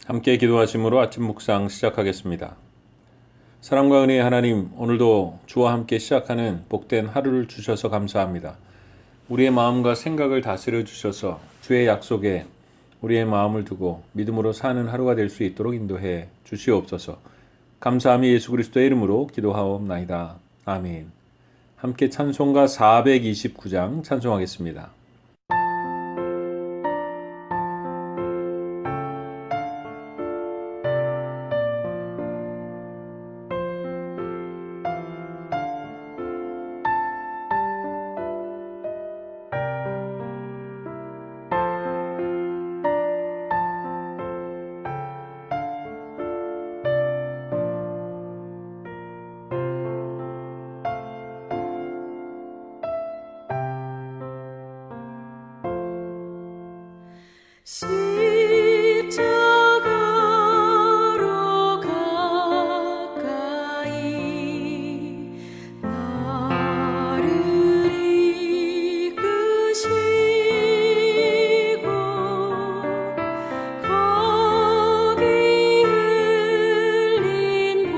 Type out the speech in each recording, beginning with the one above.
함께 기도하심으로 아침 묵상 시작하겠습니다. 사랑과 은혜의 하나님, 오늘도 주와 함께 시작하는 복된 하루를 주셔서 감사합니다. 우리의 마음과 생각을 다스려 주셔서 주의 약속에 우리의 마음을 두고 믿음으로 사는 하루가 될 수 있도록 인도해 주시옵소서. 감사함이 예수 그리스도의 이름으로 기도하옵나이다. 아멘. 함께 찬송가 429장 찬송하겠습니다. 십자가로 가까이 나를 이끄시고 거기 흘린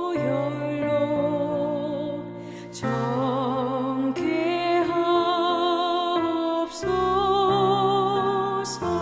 보혈로 정케하옵소서.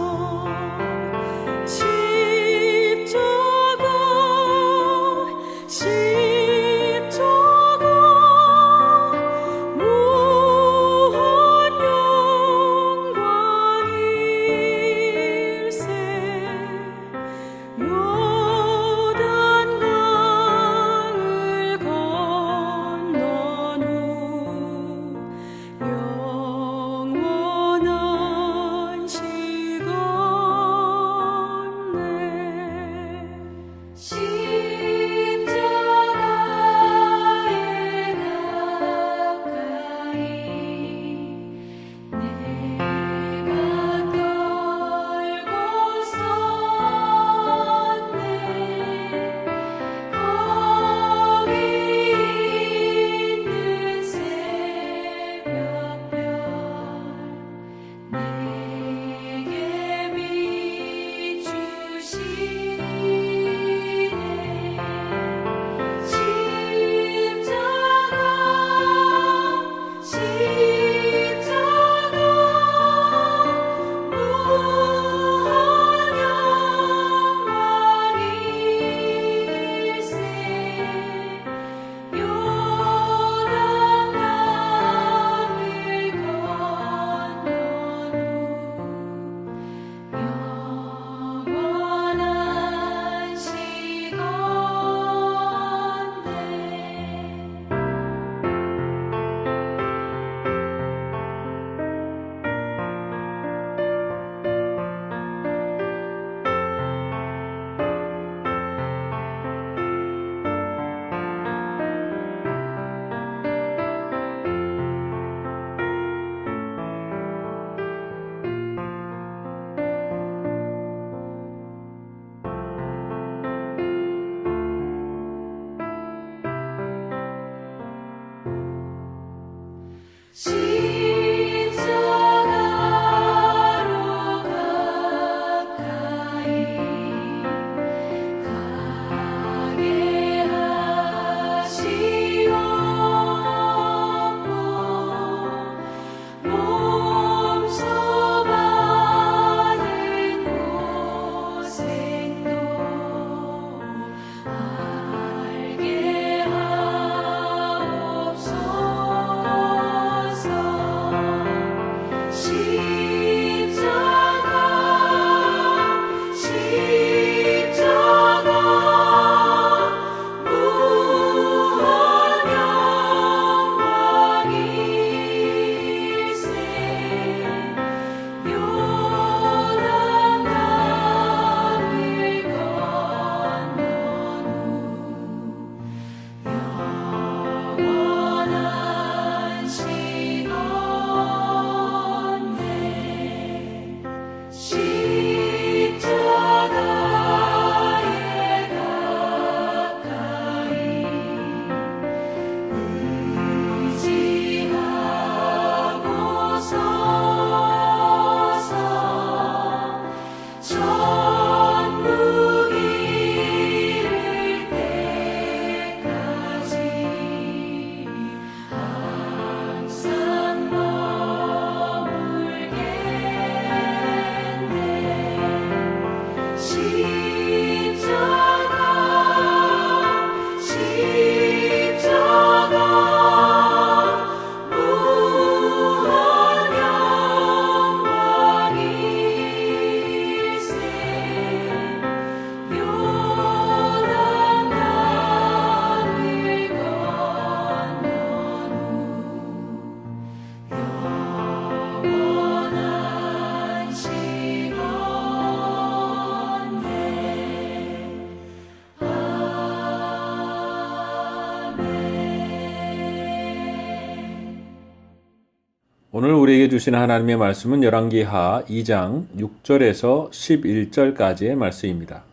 오늘 우리에게 주신 하나님의 말씀은 열왕기하 2장 6절에서 11절까지의 말씀입니다.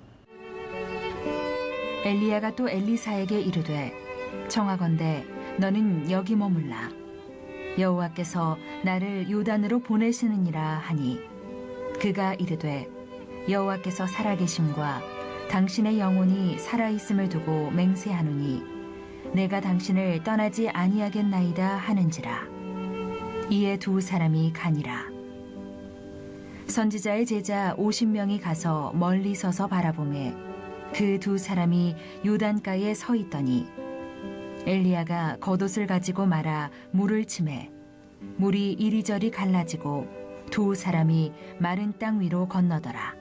엘리야가 또 엘리사에게 이르되 청하건대 너는 여기 머물라. 여호와께서 나를 요단으로 보내시느니라 하니 그가 이르되 여호와께서 살아계심과 당신의 영혼이 살아있음을 두고 맹세하노니 내가 당신을 떠나지 아니하겠나이다 하는지라. 이에 두 사람이 가니라. 선지자의 제자 50명이 가서 멀리 서서 바라보매 그 두 사람이 요단가에 서 있더니 엘리야가 겉옷을 가지고 말아 물을 치매 물이 이리저리 갈라지고 두 사람이 마른 땅 위로 건너더라.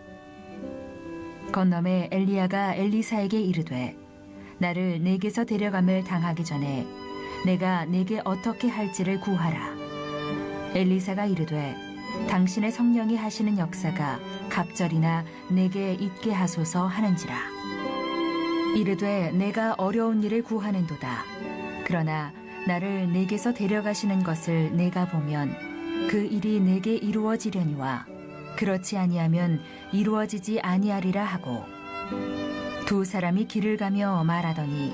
건너매 엘리야가 엘리사에게 이르되 나를 내게서 데려감을 당하기 전에 내가 내게 어떻게 할지를 구하라. 엘리사가 이르되 당신의 성령이 하시는 역사가 갑절이나 내게 있게 하소서 하는지라. 이르되 내가 어려운 일을 구하는도다. 그러나 나를 내게서 데려가시는 것을 내가 보면 그 일이 내게 이루어지려니와 그렇지 아니하면 이루어지지 아니하리라 하고 두 사람이 길을 가며 말하더니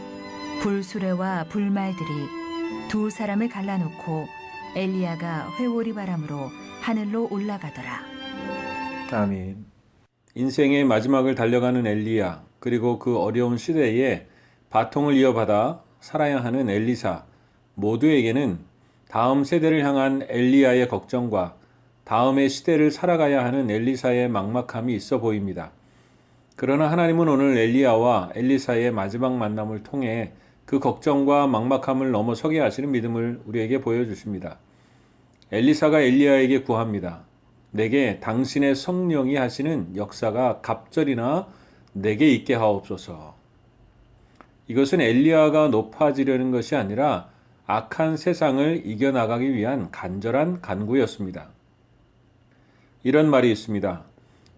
불수레와 불말들이 두 사람을 갈라놓고 엘리야가 회오리 바람으로 하늘로 올라가더라. 아멘. 인생의 마지막을 달려가는 엘리야, 그리고 그 어려운 시대에 바통을 이어받아 살아야 하는 엘리사, 모두에게는 다음 세대를 향한 엘리야의 걱정과 다음의 시대를 살아가야 하는 엘리사의 막막함이 있어 보입니다. 그러나 하나님은 오늘 엘리야와 엘리사의 마지막 만남을 통해 그 걱정과 막막함을 넘어서게 하시는 믿음을 우리에게 보여주십니다. 엘리사가 엘리야에게 구합니다. 내게 당신의 성령이 하시는 역사가 갑절이나 내게 있게 하옵소서. 이것은 엘리야가 높아지려는 것이 아니라 악한 세상을 이겨나가기 위한 간절한 간구였습니다. 이런 말이 있습니다.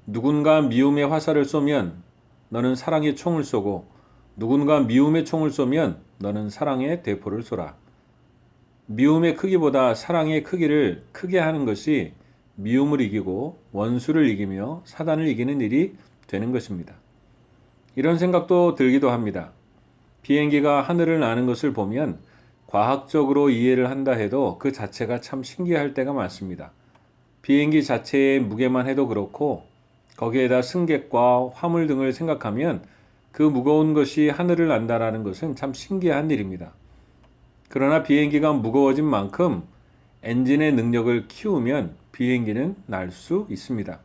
누군가 미움의 화살을 쏘면 너는 사랑의 총을 쏘고 누군가 미움의 총을 쏘면 너는 사랑의 대포를 쏘라. 미움의 크기보다 사랑의 크기를 크게 하는 것이 미움을 이기고 원수를 이기며 사단을 이기는 일이 되는 것입니다. 이런 생각도 들기도 합니다. 비행기가 하늘을 나는 것을 보면 과학적으로 이해를 한다 해도 그 자체가 참 신기할 때가 많습니다. 비행기 자체의 무게만 해도 그렇고 거기에다 승객과 화물 등을 생각하면 그 무거운 것이 하늘을 난다라는 것은 참 신기한 일입니다. 그러나 비행기가 무거워진 만큼 엔진의 능력을 키우면 비행기는 날 수 있습니다.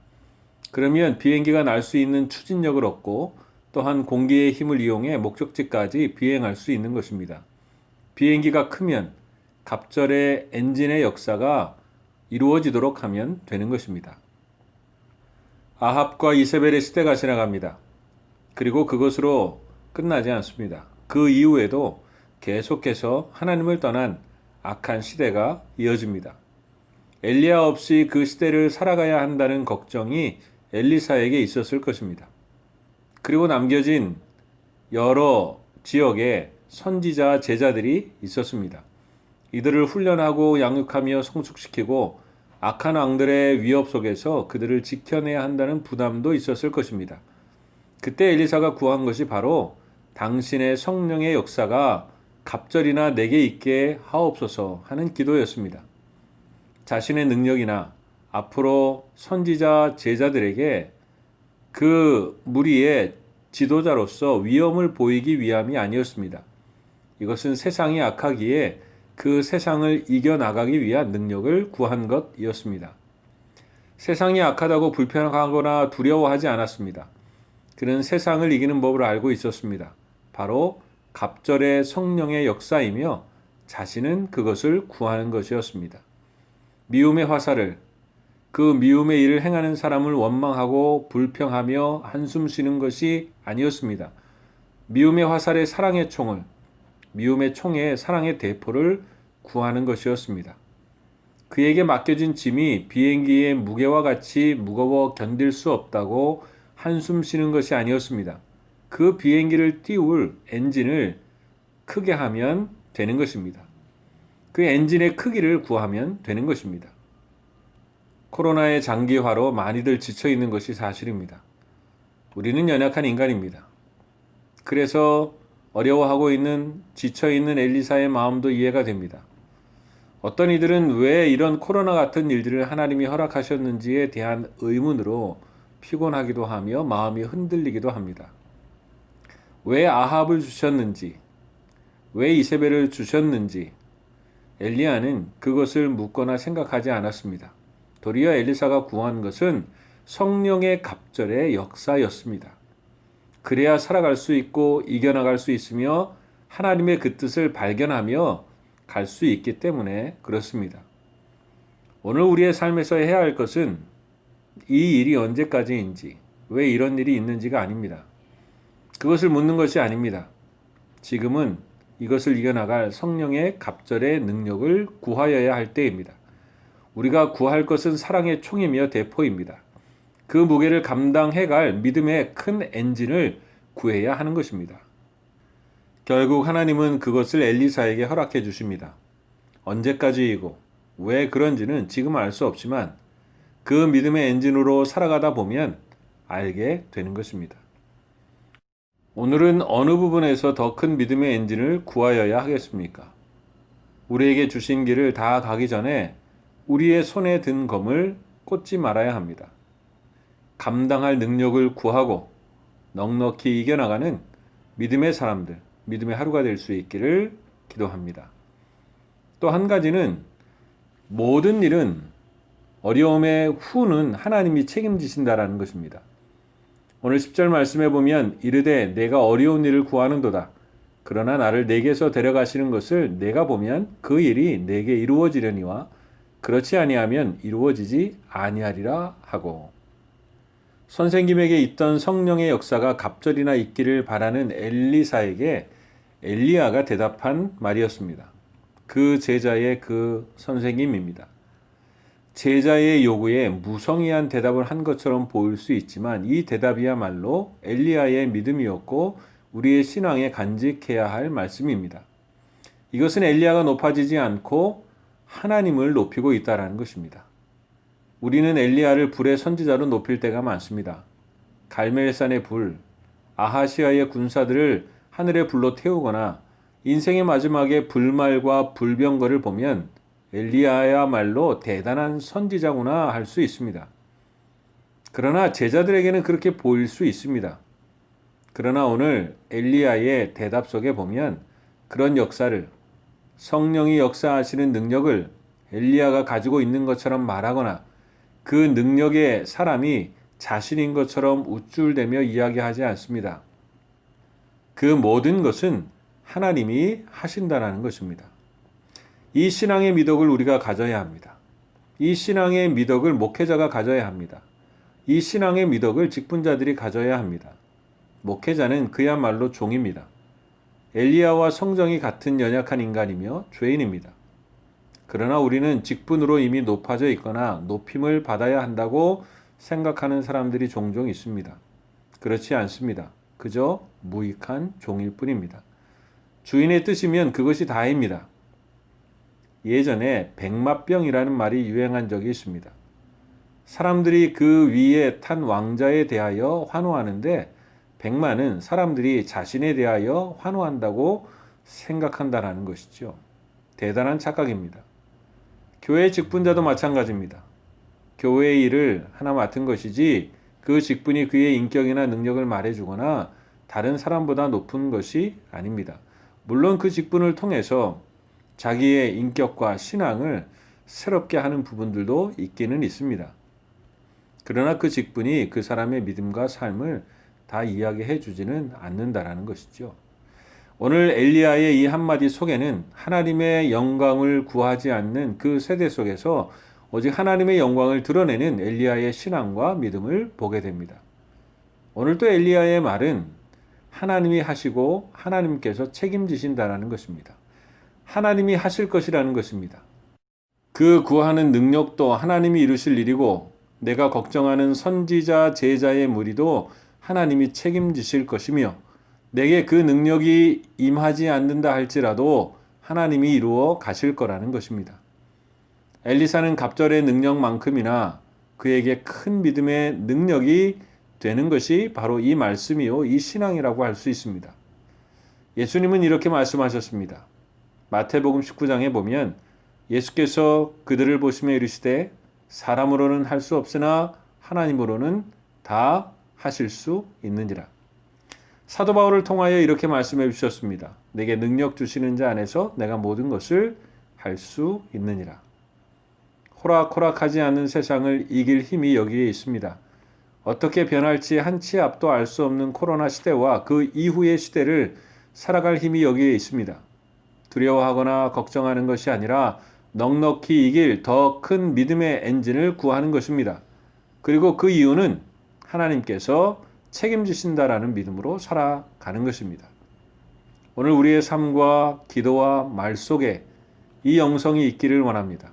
그러면 비행기가 날 수 있는 추진력을 얻고 또한 공기의 힘을 이용해 목적지까지 비행할 수 있는 것입니다. 비행기가 크면 갑절의 엔진의 역사가 이루어지도록 하면 되는 것입니다. 아합과 이세벨의 시대가 지나갑니다. 그리고 그것으로 끝나지 않습니다. 그 이후에도 계속해서 하나님을 떠난 악한 시대가 이어집니다. 엘리야 없이 그 시대를 살아가야 한다는 걱정이 엘리사에게 있었을 것입니다. 그리고 남겨진 여러 지역에 선지자 제자들이 있었습니다. 이들을 훈련하고 양육하며 성숙시키고 악한 왕들의 위협 속에서 그들을 지켜내야 한다는 부담도 있었을 것입니다. 그때 엘리사가 구한 것이 바로 당신의 성령의 역사가 갑절이나 내게 있게 하옵소서 하는 기도였습니다. 자신의 능력이나 앞으로 선지자 제자들에게 그 무리의 지도자로서 위험을 보이기 위함이 아니었습니다. 이것은 세상이 악하기에 그 세상을 이겨나가기 위한 능력을 구한 것이었습니다. 세상이 악하다고 불편하거나 두려워하지 않았습니다. 그는 세상을 이기는 법을 알고 있었습니다. 바로 갑절의 성령의 역사이며 자신은 그것을 구하는 것이었습니다. 미움의 화살을, 그 미움의 일을 행하는 사람을 원망하고 불평하며 한숨 쉬는 것이 아니었습니다. 미움의 화살에 사랑의 총을, 미움의 총에 사랑의 대포를 구하는 것이었습니다. 그에게 맡겨진 짐이 비행기의 무게와 같이 무거워 견딜 수 없다고 한숨 쉬는 것이 아니었습니다. 그 비행기를 띄울 엔진을 크게 하면 되는 것입니다. 그 엔진의 크기를 구하면 되는 것입니다. 코로나의 장기화로 많이들 지쳐 있는 것이 사실입니다. 우리는 연약한 인간입니다. 그래서 어려워하고 있는, 지쳐 있는 엘리사의 마음도 이해가 됩니다. 어떤 이들은 왜 이런 코로나 같은 일들을 하나님이 허락하셨는지에 대한 의문으로 피곤하기도 하며 마음이 흔들리기도 합니다. 왜 아합을 주셨는지, 왜 이세벨을 주셨는지 엘리야는 그것을 묻거나 생각하지 않았습니다. 도리어 엘리사가 구한 것은 성령의 갑절의 역사였습니다. 그래야 살아갈 수 있고 이겨나갈 수 있으며 하나님의 그 뜻을 발견하며 갈 수 있기 때문에 그렇습니다. 오늘 우리의 삶에서 해야 할 것은 이 일이 언제까지인지, 왜 이런 일이 있는지가 아닙니다. 그것을 묻는 것이 아닙니다. 지금은 이것을 이겨나갈 성령의 갑절의 능력을 구하여야 할 때입니다. 우리가 구할 것은 사랑의 총이며 대포입니다. 그 무게를 감당해갈 믿음의 큰 엔진을 구해야 하는 것입니다. 결국 하나님은 그것을 엘리사에게 허락해 주십니다. 언제까지이고 왜 그런지는 지금 알 수 없지만 그 믿음의 엔진으로 살아가다 보면 알게 되는 것입니다. 오늘은 어느 부분에서 더 큰 믿음의 엔진을 구하여야 하겠습니까? 우리에게 주신 길을 다 가기 전에 우리의 손에 든 검을 꽂지 말아야 합니다. 감당할 능력을 구하고 넉넉히 이겨나가는 믿음의 사람들, 믿음의 하루가 될 수 있기를 기도합니다. 또 한 가지는 모든 일은 어려움의 후는 하나님이 책임지신다라는 것입니다. 오늘 10절 말씀에 보면 이르되 내가 어려운 일을 구하는도다. 그러나 나를 내게서 데려가시는 것을 내가 보면 그 일이 내게 이루어지려니와 그렇지 아니하면 이루어지지 아니하리라 하고, 선생님에게 있던 성령의 역사가 갑절이나 있기를 바라는 엘리사에게 엘리야가 대답한 말이었습니다. 그 제자의 그 선생님입니다. 제자의 요구에 무성의한 대답을 한 것처럼 보일 수 있지만 이 대답이야말로 엘리야의 믿음이었고 우리의 신앙에 간직해야 할 말씀입니다. 이것은 엘리야가 높아지지 않고 하나님을 높이고 있다는 것입니다. 우리는 엘리야를 불의 선지자로 높일 때가 많습니다. 갈멜산의 불, 아하시아의 군사들을 하늘의 불로 태우거나 인생의 마지막에 불말과 불병거를 보면 엘리야야말로 대단한 선지자구나 할 수 있습니다. 그러나 제자들에게는 그렇게 보일 수 있습니다. 그러나 오늘 엘리야의 대답 속에 보면 그런 역사를, 성령이 역사하시는 능력을 엘리야가 가지고 있는 것처럼 말하거나 그 능력의 사람이 자신인 것처럼 우쭐대며 이야기하지 않습니다. 그 모든 것은 하나님이 하신다는 것입니다. 이 신앙의 미덕을 우리가 가져야 합니다. 이 신앙의 미덕을 목회자가 가져야 합니다. 이 신앙의 미덕을 직분자들이 가져야 합니다. 목회자는 그야말로 종입니다. 엘리야와 성정이 같은 연약한 인간이며 죄인입니다. 그러나 우리는 직분으로 이미 높아져 있거나 높임을 받아야 한다고 생각하는 사람들이 종종 있습니다. 그렇지 않습니다. 그저 무익한 종일 뿐입니다. 주인의 뜻이면 그것이 다입니다. 예전에 백마병이라는 말이 유행한 적이 있습니다. 사람들이 그 위에 탄 왕자에 대하여 환호하는데 백마는 사람들이 자신에 대하여 환호한다고 생각한다는 것이죠. 대단한 착각입니다. 교회 직분자도 마찬가지입니다. 교회의 일을 하나 맡은 것이지 그 직분이 그의 인격이나 능력을 말해주거나 다른 사람보다 높은 것이 아닙니다. 물론 그 직분을 통해서 자기의 인격과 신앙을 새롭게 하는 부분들도 있기는 있습니다. 그러나 그 직분이 그 사람의 믿음과 삶을 다 이야기해 주지는 않는다라는 것이죠. 오늘 엘리야의 이 한마디 속에는 하나님의 영광을 구하지 않는 그 세대 속에서 오직 하나님의 영광을 드러내는 엘리야의 신앙과 믿음을 보게 됩니다. 오늘 또 엘리야의 말은 하나님이 하시고 하나님께서 책임지신다라는 것입니다. 하나님이 하실 것이라는 것입니다. 그 구하는 능력도 하나님이 이루실 일이고 내가 걱정하는 선지자 제자의 무리도 하나님이 책임지실 것이며 내게 그 능력이 임하지 않는다 할지라도 하나님이 이루어 가실 거라는 것입니다. 엘리사는 갑절의 능력만큼이나 그에게 큰 믿음의 능력이 되는 것이 바로 이 말씀이요, 이 신앙이라고 할 수 있습니다. 예수님은 이렇게 말씀하셨습니다. 마태복음 19장에 보면 예수께서 그들을 보시며 이르시되 사람으로는 할 수 없으나 하나님으로는 다 하실 수 있느니라. 사도 바울을 통하여 이렇게 말씀해 주셨습니다. 내게 능력 주시는 자 안에서 내가 모든 것을 할 수 있느니라. 호락호락하지 않는 세상을 이길 힘이 여기에 있습니다. 어떻게 변할지 한치 앞도 알 수 없는 코로나 시대와 그 이후의 시대를 살아갈 힘이 여기에 있습니다. 두려워하거나 걱정하는 것이 아니라 넉넉히 이길 더 큰 믿음의 엔진을 구하는 것입니다. 그리고 그 이유는 하나님께서 책임지신다라는 믿음으로 살아가는 것입니다. 오늘 우리의 삶과 기도와 말 속에 이 영성이 있기를 원합니다.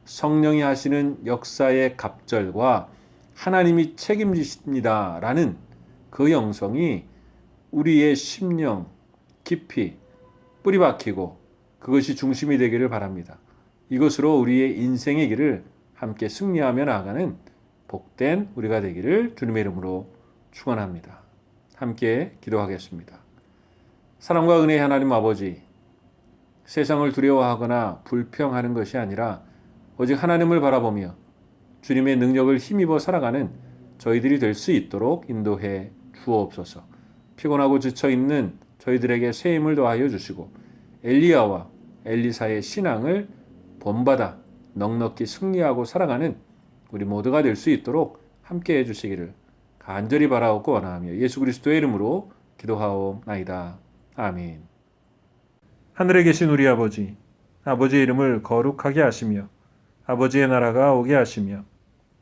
성령이 하시는 역사의 갑절과 하나님이 책임지십니다라는 그 영성이 우리의 심령 깊이 뿌리 박히고 그것이 중심이 되기를 바랍니다. 이것으로 우리의 인생의 길을 함께 승리하며 나아가는 복된 우리가 되기를 주님의 이름으로 축원합니다. 함께 기도하겠습니다. 사랑과 은혜의 하나님 아버지, 세상을 두려워하거나 불평하는 것이 아니라 오직 하나님을 바라보며 주님의 능력을 힘입어 살아가는 저희들이 될 수 있도록 인도해 주옵소서. 피곤하고 지쳐있는 저희들에게 새 힘을 더하여 주시고 엘리야와 엘리사의 신앙을 본받아 넉넉히 승리하고 살아가는 우리 모두가 될 수 있도록 함께해 주시기를 간절히 바라옵고 원하며 예수 그리스도의 이름으로 기도하옵나이다. 아멘. 하늘에 계신 우리 아버지, 아버지의 이름을 거룩하게 하시며 아버지의 나라가 오게 하시며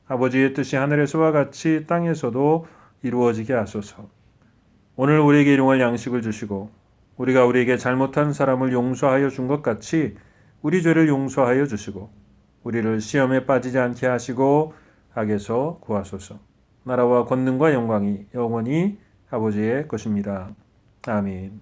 아버지의 뜻이 하늘에서와 같이 땅에서도 이루어지게 하소서. 오늘 우리에게 일용할 양식을 주시고 우리가 우리에게 잘못한 사람을 용서하여 준 것 같이 우리 죄를 용서하여 주시고 우리를 시험에 빠지지 않게 하시고 악에서 구하소서. 나라와 권능과 영광이 영원히 아버지의 것입니다. 아멘.